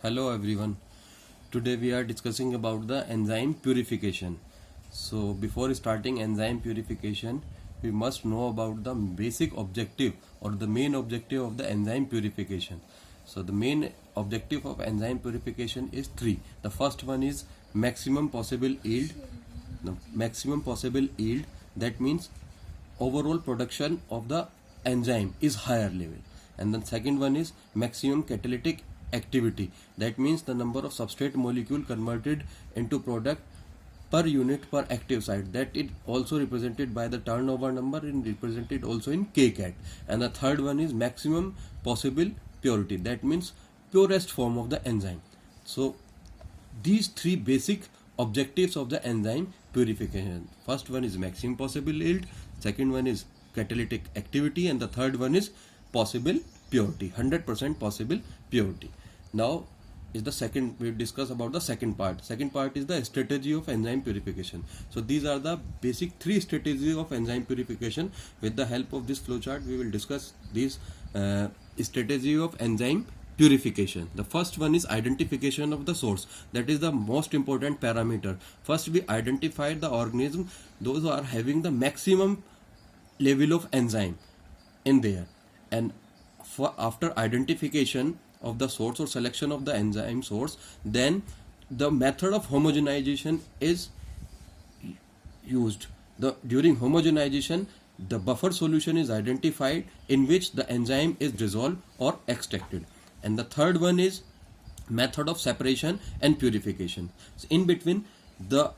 Hello everyone. Today we are discussing about the enzyme purification. So before starting enzyme purification, we must know about the basic objective or the main objective of the enzyme purification. So the main objective of enzyme purification is three. The first one is maximum possible yield. The maximum possible yield, that means overall production of the enzyme is higher level. And the second one is maximum catalytic activity, that means the number of substrate molecule converted into product per unit per active site, that it also represented by the turnover number and represented also in kcat. And the third one is maximum possible purity, that means purest form of the enzyme. So these three basic objectives of the enzyme purification. First one is maximum possible yield, second one is catalytic activity, and the third one is possible purity, 100% possible purity. Now is the second, we discuss about the second part. Second part is the strategy of enzyme purification. So these are the basic three strategies of enzyme purification. With the help of this flowchart, we will discuss this strategy of enzyme purification. The first one is identification of the source, that is the most important parameter. First we identify the organism, those who are having the maximum level of enzyme in there, and after identification of the source or selection of the enzyme source, then the method of homogenization is used. During homogenization, the buffer solution is identified in which the enzyme is dissolved or extracted. And the third one is method of separation and purification. So in between, the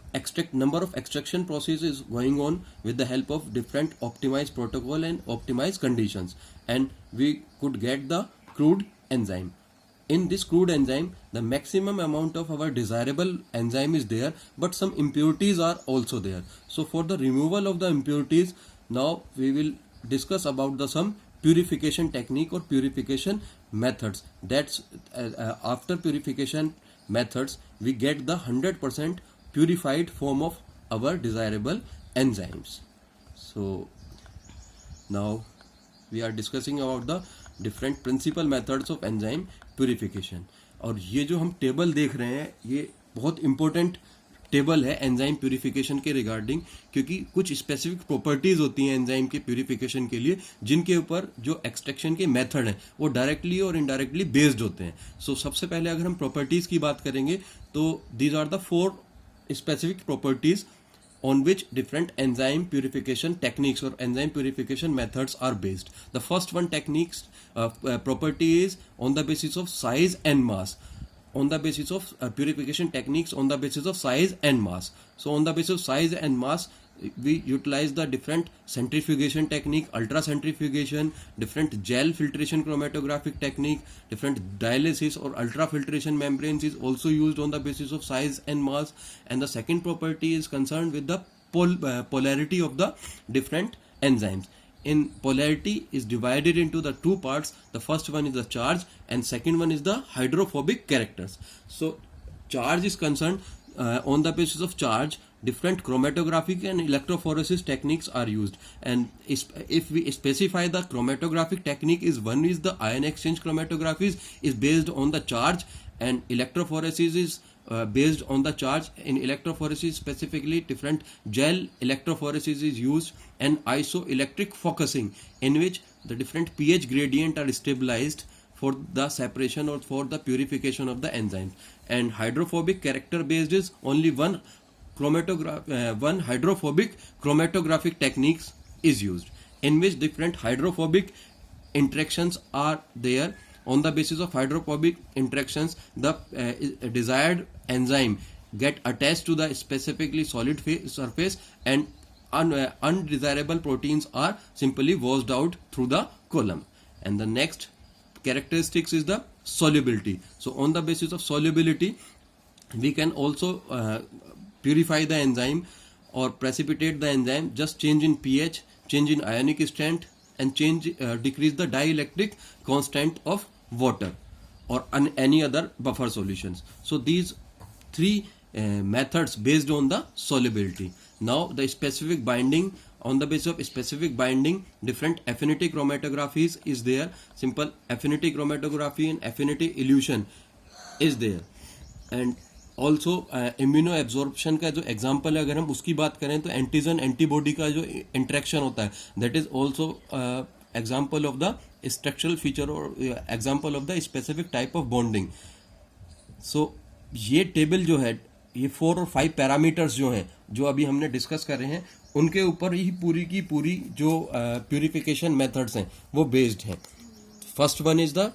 number of extraction process is going on with the help of different optimized protocol and optimized conditions, and we could get the crude enzyme. In this crude enzyme, the maximum amount of our desirable enzyme is there, but some impurities are also there. So for the removal of the impurities, now we will discuss about the some purification technique or purification methods. That's after purification methods, we get the 100% purified form of our desirable enzymes. So now we are discussing about the different principal methods of enzyme purification. और ये जो हम table देख रहे हैं, ये बहुत important table है एंजाइम प्यूरिफिकेशन के रिगार्डिंग, क्योंकि कुछ स्पेसिफिक प्रॉपर्टीज होती हैं एंजाइम के प्यूरिफिकेशन के लिए, जिनके ऊपर जो एक्सट्रैक्शन के मेथड हैं वो डायरेक्टली और इनडायरेक्टली बेस्ड होते हैं. सो सबसे पहले अगर हम प्रॉपर्टीज की बात करेंगे तो these are the 4 specific properties on which different enzyme purification techniques or enzyme purification methods are based. The first one property is on the basis of size and mass. On the basis of purification techniques on the basis of size and mass. So on the basis of size and mass, we utilize the different centrifugation technique, ultracentrifugation, different gel filtration chromatographic technique, different dialysis or ultrafiltration membranes is also used on the basis of size and mass. And the second property is concerned with the polarity of the different enzymes. In polarity is divided into the two parts. The first one is the charge and second one is the hydrophobic characters. So charge is concerned, on the basis of charge, different chromatographic and electrophoresis techniques are used. And if we specify the chromatographic technique, is one is the ion exchange chromatography is based on the charge, and electrophoresis is based on the charge. In electrophoresis specifically, different gel electrophoresis is used, and isoelectric focusing, in which the different pH gradient are stabilized for the separation or for the purification of the enzymes. And hydrophobic character based is only one hydrophobic chromatographic techniques is used, in which different hydrophobic interactions are there. On the basis of hydrophobic interactions, the desired enzyme get attached to the specifically solid surface, and undesirable proteins are simply washed out through the column. And the next characteristics is the solubility. So on the basis of solubility, we can also purify the enzyme or precipitate the enzyme, just change in pH, change in ionic strength, and decrease the dielectric constant of water or any other buffer solutions. So these three methods based on the solubility. Now the specific binding, on the basis of specific binding, different affinity chromatographies is there. Simple affinity chromatography and affinity elution is there. And also immunoabsorption का जो example है, अगर हम उसकी बात करें तो antigen antibody का जो इंटरेक्शन होता है, that is also example of the structural feature और example of the specific type of bonding. So ये टेबल जो है, ये 4 और 5 पैरामीटर्स जो हैं, जो अभी हमने डिस्कस कर रहे हैं, उनके ऊपर ही पूरी की पूरी जो प्यूरिफिकेशन मेथड्स हैं वो बेस्ड हैं. First one is the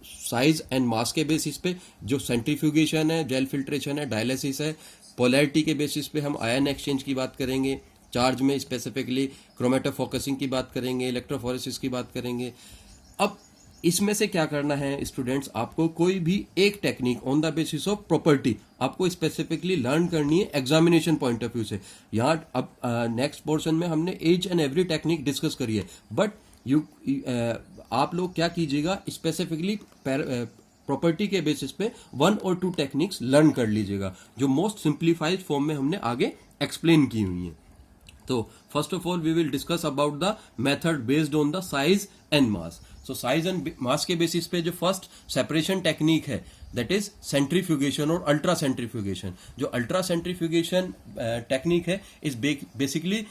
size and mass के बेसिस पे जो सेंट्रीफ्यूगेशन है, जेल फिल्ट्रेशन है, डायलिसिस है. पोलैरिटी के बेसिस पे हम आयन एक्सचेंज की बात करेंगे, चार्ज में स्पेसिफिकली क्रोमेटोफोकसिंग की बात करेंगे, इलेक्ट्रोफोरेसिस की बात करेंगे. अब इसमें से क्या करना है स्टूडेंट्स, आपको कोई भी एक technique on the basis of property आपको स्पेसिफिकली लर्न करनी है एग्जामिनेशन पॉइंट ऑफ व्यू से. यहाँ अब नेक्स्ट पोर्शन में हमने each and every technique discuss करी है, बट आप लोग क्या कीजिएगा, स्पेसिफिकली प्रॉपर्टी के बेसिस पे 1 और 2 टेक्निक्स लर्न कर लीजिएगा, जो मोस्ट सिंप्लीफाइड फॉर्म में हमने आगे एक्सप्लेन की हुई हैं. तो first of all we will discuss about the method based on the size and mass. So size and mass के बेसिस पे जो फर्स्ट सेपरेशन टेक्निक है, दैट इज सेंट्रीफ्यूगेशन और अल्ट्रा सेंट्रीफ्यूगेशन. जो अल्ट्रा सेंट्रीफ्यूगेशन टेक्निक है is basically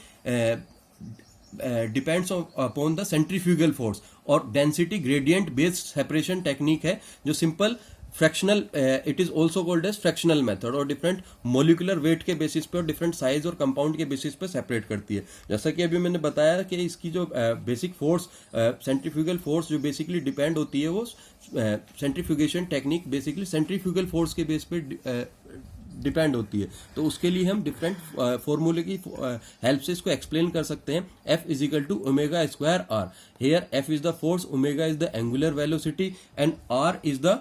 depends upon the centrifugal force, और density gradient based separation technique है जो simple fractional, it is also called as fractional method, और different molecular wait के basis पे और डिफरेंट साइज और कंपाउंड के बेसिस पे सेपरेट करती है. जैसा कि अभी मैंने बताया कि इसकी जो बेसिक फोर्स, सेंट्रीफ्यूगल फोर्स जो बेसिकली डिपेंड होती है, वो centrifugation technique basically centrifugal force के बेस पे डिपेंड होती है. तो उसके लिए हम डिफरेंट फॉर्मूले की हेल्प से इसको एक्सप्लेन कर सकते हैं. F is equal to omega square R. Here F is the force, omega is the angular velocity, and R is the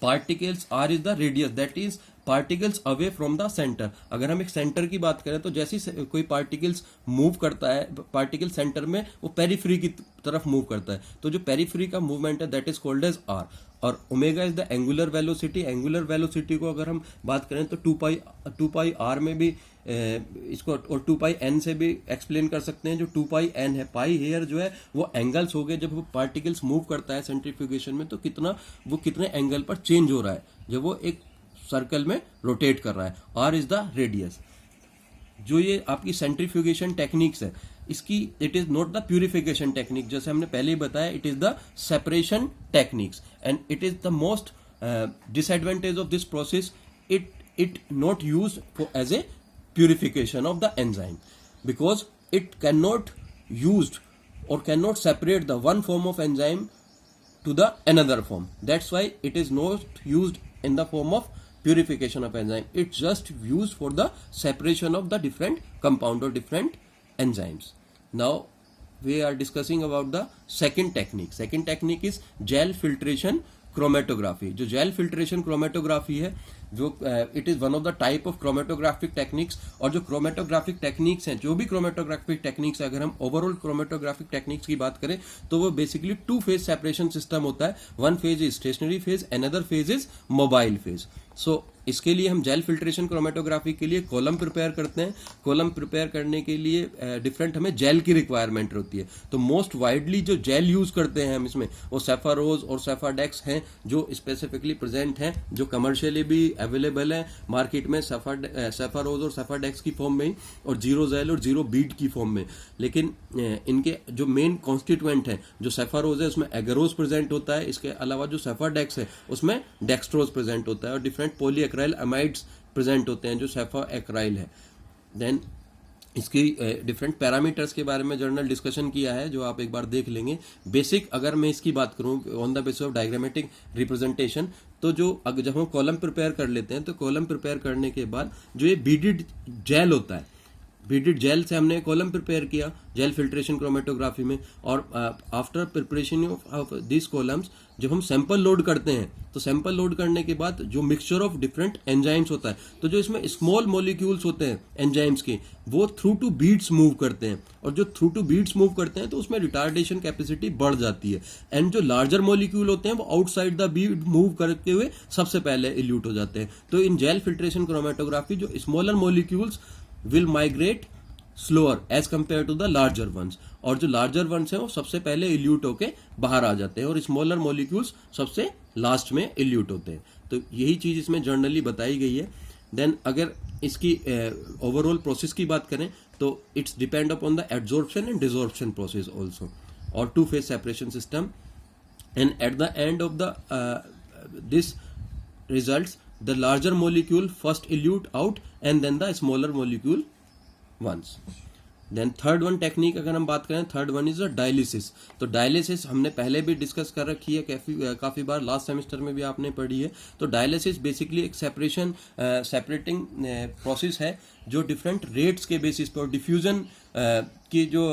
particles, R is the radius, that is particles away from the center. अगर हम एक centre की बात करें तो जैसे कोई particles move करता है, पार्टिकल सेंटर में वो पेरीफ्री की तरफ मूव करता है, तो जो पेरीफ्री का मूवमेंट है that is called as R. और omega is the angular velocity. Angular velocity को अगर हम बात करें तो 2 पाई R में भी इसको और 2 पाई n से भी एक्सप्लेन कर सकते हैं. जो 2 पाई n है, पाई हेयर जो है वो एंगल्स हो गए जब वो पार्टिकल्स मूव करता है सेंट्रीफ्यूगेशन में, तो कितने एंगल पर चेंज हो रहा है जब वो एक सर्कल में रोटेट कर रहा है. R is the radius. जो ये आपकी सेंट्रीफ्यूगेशन टेक्निक्स है, इसकी it is not the purification technique, जैसे हमने पहले ही बताया, it is the separation techniques, and it is the most disadvantage of this process. It not use as a purification of the enzyme, because it cannot used or cannot separate the one form of enzyme to the another form. That's why it is not used in the form of purification of enzyme. It's just used for the separation of the different compound or different enzymes. Now we are discussing about the second technique. Second technique is gel filtration chromatography. जो gel filtration chromatography है, जो it is one of the type of chromatographic techniques. और जो chromatographic techniques हैं, जो भी chromatographic techniques है, अगर हम ओवरऑल क्रोमेटोग्राफिक टेक्निक्स की बात करें तो वो बेसिकली 2 फेज सेपरेशन सिस्टम होता है. One phase is stationary phase, another phase is mobile phase. So इसके लिए हम जेल फिल्ट्रेशन क्रोमेटोग्राफी के लिए कॉलम प्रिपेयर करते हैं. कॉलम प्रिपेयर करने के लिए डिफरेंट हमें जेल की रिक्वायरमेंट होती है. तो मोस्ट वाइडली जो जेल यूज करते हैं हम इसमें, वो सेफारोज और सेफाडेक्स हैं, जो स्पेसिफिकली प्रेजेंट हैं, जो कमर्शियली भी अवेलेबल है मार्केट में, सेफारोज और सेफाडेक्स की फॉर्म में, और जीरो जेल और जीरो बीट की फॉर्म में. लेकिन इनके जो मेन कॉन्स्टिट्यूएंट है, जो सेफारोज है उसमें एगरोज प्रेजेंट होता है, इसके अलावा जो सेफाडेक्स है उसमें डेक्सट्रोज प्रेजेंट होता है, और डिफरेंट पॉलीएक्राइल अमाइड्स प्रेजेंट होते हैं जो सेफाएक्राइल है. देन इसकी डिफरेंट पैरामीटर्स के बारे में जर्नल डिस्कशन किया है, जो आप एक बार देख लेंगे. बेसिक अगर मैं इसकी बात करूं on the basis of diagrammatic representation, तो जब हम कॉलम प्रिपेयर कर लेते हैं, तो कॉलम प्रिपेयर करने के बाद जो ये बीडेड जेल होता है, बीडेड जेल से हमने कॉलम प्रिपेयर किया जेल फिल्ट्रेशन क्रोमेटोग्राफी में. और after preparation of this columns जब हम सैंपल लोड करते हैं, तो सैंपल लोड करने के बाद जो मिक्सचर ऑफ डिफरेंट एंजाइम्स होता है, तो जो इसमें स्मॉल मॉलिक्यूल्स होते हैं एंजाइम्स के, वो थ्रू टू बीड्स मूव करते हैं. और जो थ्रू टू बीड्स मूव करते हैं तो उसमें रिटार्डेशन कैपेसिटी बढ़ जाती है. एंड जो लार्जर मॉलिक्यूल होते हैं वो आउटसाइड द बीड मूव करते हुए सबसे पहले इल्यूट हो जाते हैं. तो इन जेल फिल्ट्रेशन क्रोमेटोग्राफी जो smaller molecules will migrate slower as compared to the larger ones. और जो लार्जर वंस हैं वो सबसे पहले इल्यूट होके बाहर आ जाते हैं और स्मॉलर मॉलिक्यूल्स सबसे लास्ट में इल्यूट होते हैं। तो यही चीज इसमें जनरली बताई गई है। देन अगर इसकी ओवरऑल प्रोसेस की बात करें तो it's depend upon the adsorption and desorption process also, और two phase separation system, and at the end of the this results the larger molecule first elute out and then the smaller molecule once. Then third one technique अगर हम बात करें, third one is a dialysis. तो dialysis हमने पहले भी discuss कर रखी है काफी बार, लास्ट सेमेस्टर में भी आपने पढ़ी है। तो डायलिसिस बेसिकली एक सेपरेटिंग प्रोसेस है जो डिफरेंट रेट्स के बेसिस पर, डिफ्यूजन की जो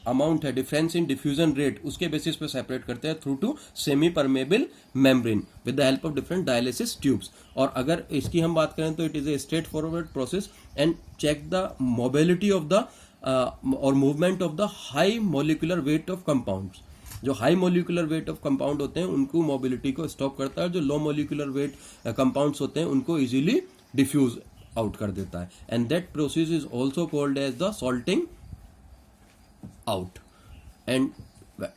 अमाउंट है, डिफरेंस इन डिफ्यूजन रेट, उसके बेसिस पे सेपरेट करते हैं through to semi permeable membrane with the help of different dialysis tubes. और अगर इसकी हम बात करें तो it is a straightforward process and check the mobility of the और movement of the high molecular weight of compounds. जो high molecular weight of compound होते हैं उनको मोबिलिटी को स्टॉप करता है, जो लो मोलिकुलर वेट कंपाउंड्स होते हैं उनको इजीली डिफ्यूज आउट कर देता है। And that process is also called as the salting out. And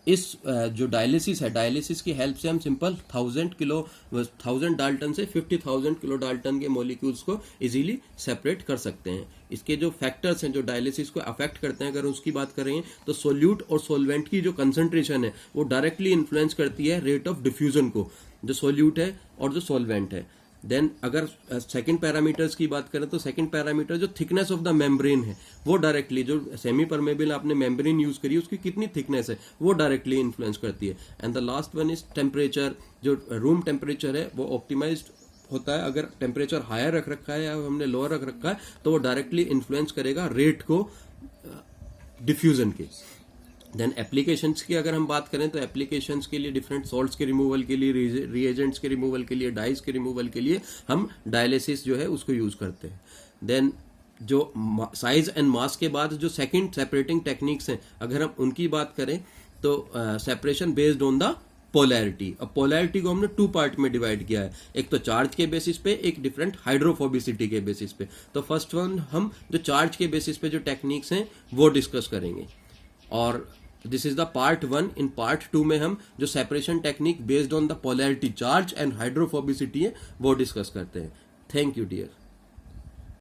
इस जो डायलिसिस है, डायलिसिस की हेल्प से हम सिंपल 1000 डाल्टन से 50,000 किलो डाल्टन के मॉलिक्यूल्स को इजीली सेपरेट कर सकते हैं। इसके जो फैक्टर्स हैं जो डायलिसिस को अफेक्ट करते हैं, अगर उसकी बात करें तो सोल्यूट और सोलवेंट की जो कंसंट्रेशन है वो डायरेक्टली इन्फ्लुएंस करती है रेट ऑफ डिफ्यूजन को, जो सोल्यूट है और जो सोलवेंट है। देन अगर सेकंड पैरामीटर्स की बात करें तो सेकंड पैरामीटर जो थिकनेस ऑफ द मेम्ब्रेन है वो डायरेक्टली, जो सेमी परमेबल आपने मेम्ब्रेन यूज करी उसकी कितनी थिकनेस है वो डायरेक्टली इन्फ्लुएंस करती है। And the last one is temperature. जो रूम टेम्परेचर है वो ऑप्टिमाइज्ड होता है, अगर टेम्परेचर हायर रख रखा है या हमने लोअर रख रखा है तो वो डायरेक्टली इन्फ्लुएंस करेगा रेट को डिफ्यूजन के। देन एप्लीकेशंस की अगर हम बात करें तो एप्लीकेशंस के लिए डिफरेंट सॉल्ट्स के रिमूवल के लिए, रिएजेंट्स के रिमूवल के लिए, डाइज के रिमूवल के लिए हम डायलिसिस जो है उसको यूज करते हैं। देन जो साइज एंड मास के बाद जो सेकंड सेपरेटिंग टेक्निक्स हैं अगर हम उनकी बात करें तो separation based on the polarity. अब पोलैरिटी को हमने 2 पार्ट में डिवाइड किया है, एक तो चार्ज के बेसिस पे, एक डिफरेंट हाइड्रोफोबिसिटी के बेसिस पे। तो फर्स्ट वन हम जो चार्ज के बेसिस पे जो टेक्निक्स हैं वो डिस्कस करेंगे, और this is the part 1। In part 2 में हम जो separation technique based on the polarity, charge and hydrophobicity है वो डिस्कस करते हैं। Thank you dear.